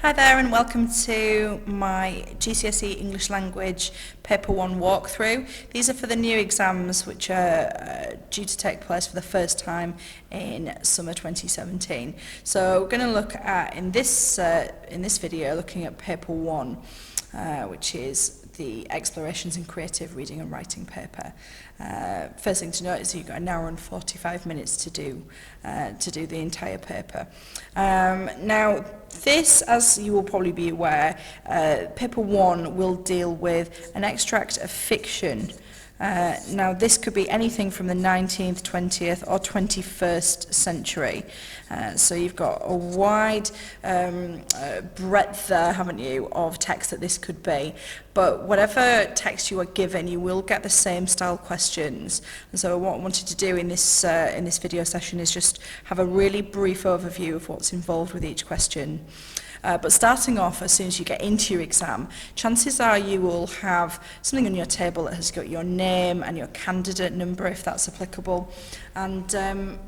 Hi there and welcome to my GCSE English Language Paper 1 walkthrough. These are for the new exams which are due to take place for the first time in summer 2017. So we're going to look at, in this video, looking at Paper 1, which is the Explorations in Creative Reading and Writing paper. First thing to note is you've got an hour and 45 minutes to do the entire paper. Now, this, as you will probably be aware, Paper 1 will deal with an extract of fiction. Now, this could be anything from the 19th, 20th or 21st century. So you've got a wide breadth there, haven't you, of text that this could be. But whatever text you are given, you will get the same style questions. And so what I wanted to do in this video session is just have a really brief overview of what's involved with each question. But starting off, as soon as you get into your exam, chances are you will have something on your table that has got your name and your candidate number, if that's applicable. And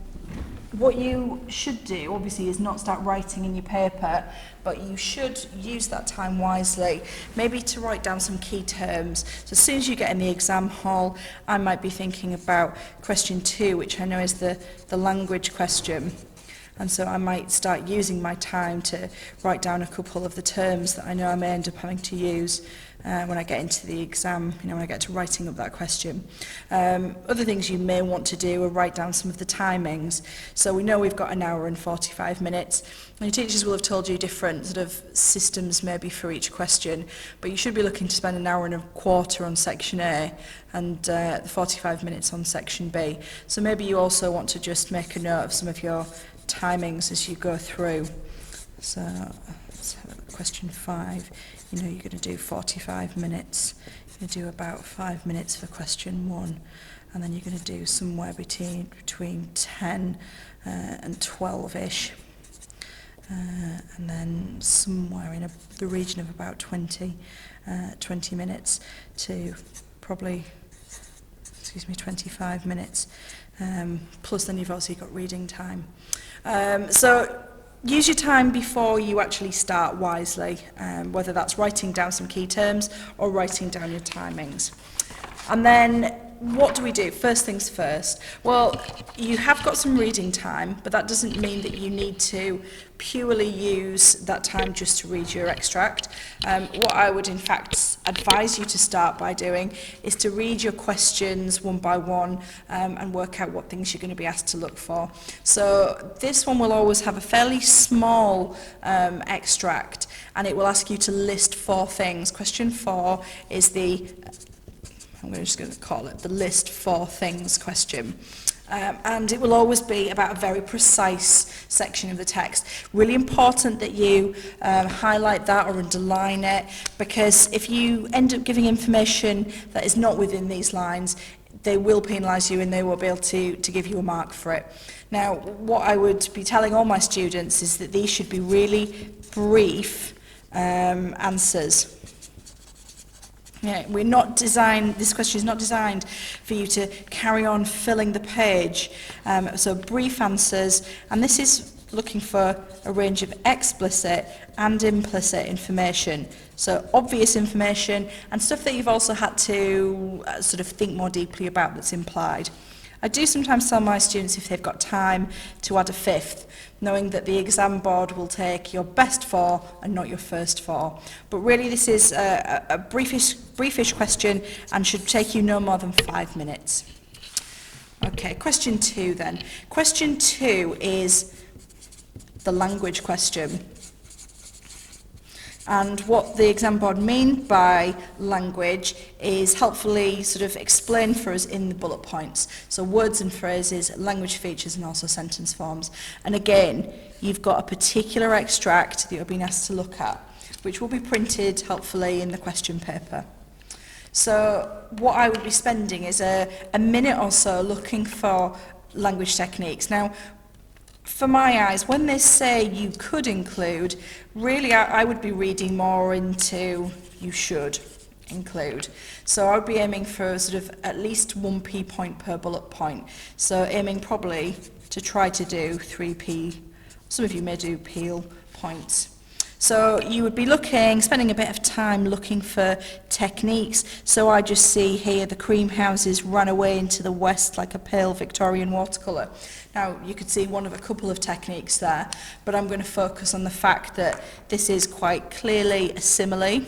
what you should do, obviously, is not start writing in your paper, but you should use that time wisely, maybe to write down some key terms. So as soon as you get in the exam hall, I might be thinking about question 2, which I know is the language question. And so I might start using my time to write down a couple of the terms that I know I may end up having to use when I get into the exam, when I get to writing up that question. Other things you may want to do are write down some of the timings. So we know we've got an hour and 45 minutes. And your teachers will have told you different sort of systems maybe for each question, but you should be looking to spend an hour and a quarter on section A and 45 minutes on section B. So maybe you also want to just make a note of some of your timings as you go through. So let's have question 5. You're going to do 45 minutes. You're going to do about 5 minutes for question 1, and then you're going to do somewhere between 10 and 12ish, and then somewhere in the region of about 20 minutes to probably 25 minutes. Plus then you've also got reading time. So use your time before you actually start wisely, whether that's writing down some key terms or writing down your timings. And then what do we do? First things first. Well, you have got some reading time, but that doesn't mean that you need to purely use that time just to read your extract. What I would in fact advise you to start by doing is to read your questions one by one and work out what things you're going to be asked to look for. So this one will always have a fairly small extract, and it will ask you to list 4 things. Question 4 is I'm just going to call it the list 4 things question. And it will always be about a very precise section of the text. Really important that you highlight that or underline it, because if you end up giving information that is not within these lines, they will penalise you and they won't be able to give you a mark for it. Now, what I would be telling all my students is that these should be really brief answers. Yeah, this question is not designed for you to carry on filling the page. So brief answers, and this is looking for a range of explicit and implicit information. So obvious information and stuff that you've also had to sort of think more deeply about that's implied. I do sometimes tell my students, if they've got time, to add a 5th, knowing that the exam board will take your best 4 and not your first 4. But really this is a briefish question and should take you no more than 5 minutes. Okay, question 2 then. Question 2 is the language question. And what the exam board mean by language is helpfully sort of explained for us in the bullet points. So words and phrases, language features, and also sentence forms. And again, you've got a particular extract that you're being asked to look at, which will be printed helpfully in the question paper. So what I would be spending is a minute or so looking for language techniques. Now, for my eyes, when they say you could include, really I would be reading more into you should include. So I would be aiming for sort of at least 1p point per bullet point. So aiming probably to try to do 3p, some of you may do peel points. So you would be spending a bit of time looking for techniques. So I just see here the cream houses run away into the west like a pale Victorian watercolour. Now you could see one of a couple of techniques there, but I'm going to focus on the fact that this is quite clearly a simile,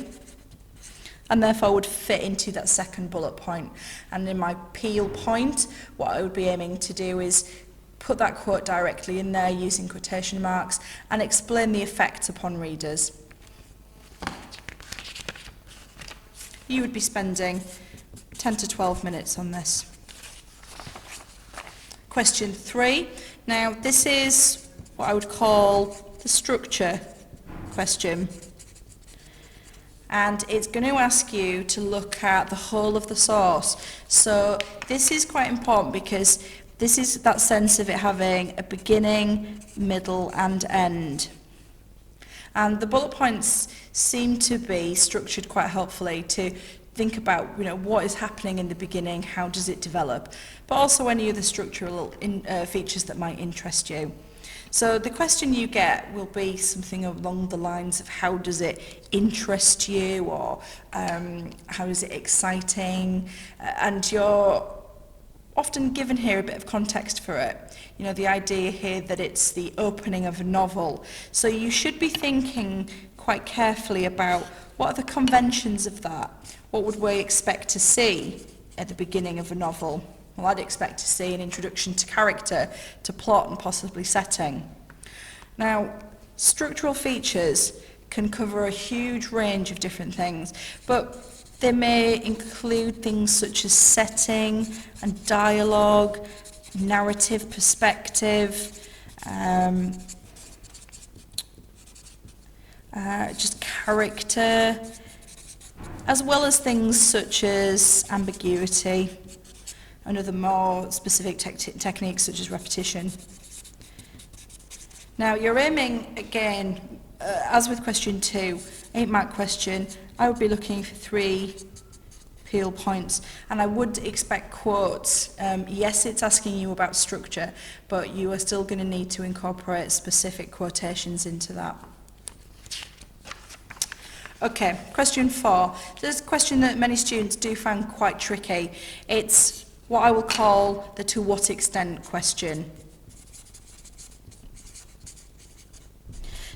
and therefore would fit into that second bullet point. And in my peel point, what I would be aiming to do is put that quote directly in there using quotation marks and explain the effects upon readers. You would be spending 10 to 12 minutes on this. Question 3. Now this is what I would call the structure question. And it's going to ask you to look at the whole of the source. So this is quite important because this is that sense of it having a beginning, middle and end. And the bullet points seem to be structured quite helpfully to think about, what is happening in the beginning, how does it develop, but also any other structural features that might interest you. So the question you get will be something along the lines of how does it interest you, or how is it exciting, and you're often given here a bit of context for it. The idea here that it's the opening of a novel. So you should be thinking quite carefully about what are the conventions of that. What would we expect to see at the beginning of a novel? Well, I'd expect to see an introduction to character, to plot and possibly setting. Now, structural features can cover a huge range of different things, but they may include things such as setting and dialogue, narrative perspective, just character, as well as things such as ambiguity and other more specific techniques such as repetition. Now you're aiming again, as with question 2, 8-mark question, I would be looking for 3 peel points, and I would expect quotes. Yes, it's asking you about structure, but you are still going to need to incorporate specific quotations into that. Okay, question 4. This is a question that many students do find quite tricky. It's what I will call the to what extent question.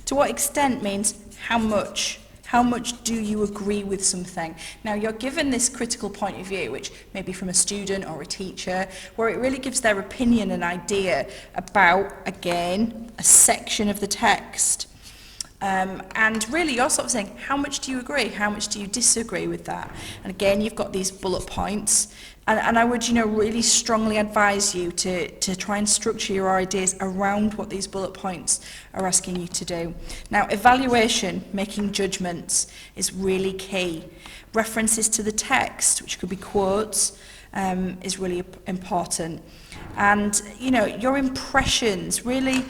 To what extent means how much. How much do you agree with something? Now you're given this critical point of view, which may be from a student or a teacher, where it really gives their opinion an idea about, again, a section of the text. And really you're sort of saying, how much do you agree? How much do you disagree with that? And again, you've got these bullet points. And I would, really strongly advise you to try and structure your ideas around what these bullet points are asking you to do. Now, evaluation, making judgments, is really key. References to the text, which could be quotes, is really important. And, your impressions, really,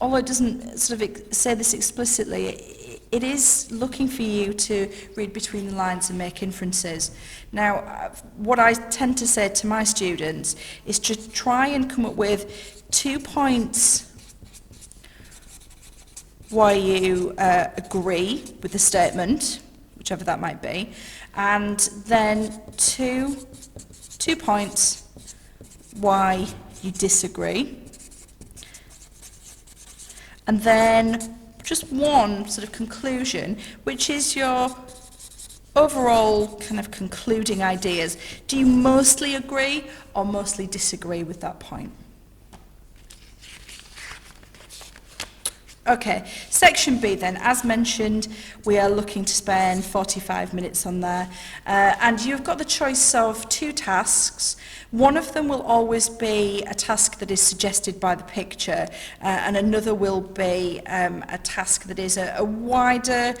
although it doesn't sort of say this explicitly, it is looking for you to read between the lines and make inferences. Now, what I tend to say to my students is to try and come up with 2 points why you agree with the statement, whichever that might be, and then two points why you disagree, and then just one sort of conclusion, which is your overall kind of concluding ideas. Do you mostly agree or mostly disagree with that point? Okay, section B then, as mentioned, we are looking to spend 45 minutes on there, and you've got the choice of 2 tasks. One of them will always be a task that is suggested by the picture, and another will be a task that is a wider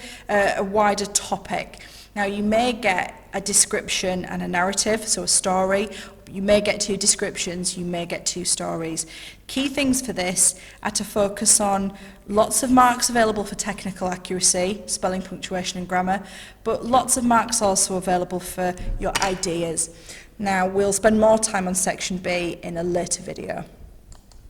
topic. Now you may get a description and a narrative, so a story. You may get 2 descriptions, you may get 2 stories. Key things for this are to focus on lots of marks available for technical accuracy, spelling, punctuation and grammar, but lots of marks also available for your ideas. Now we'll spend more time on section B in a later video.